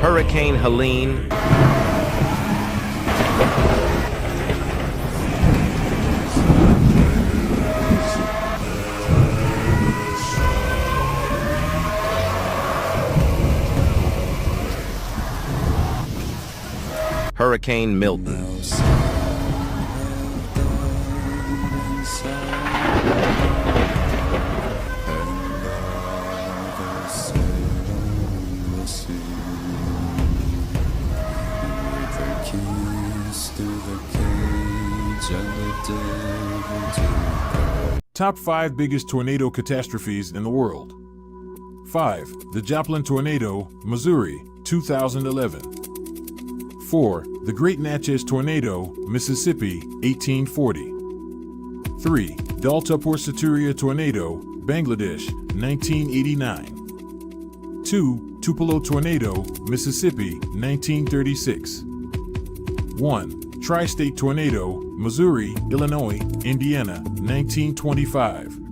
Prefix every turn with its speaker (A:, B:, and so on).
A: Hurricane Helene. Hurricane Milton.
B: Top 5 biggest tornado catastrophes in the world. 5. The Joplin Tornado, Missouri, 2011. 4. The Great Natchez Tornado, Mississippi, 1840. 3. The Altapur Saturia Tornado, Bangladesh, 1989. 2. Tupelo Tornado, Mississippi, 1936. 1. Tri-State Tornado, Missouri, Illinois, Indiana, 1925.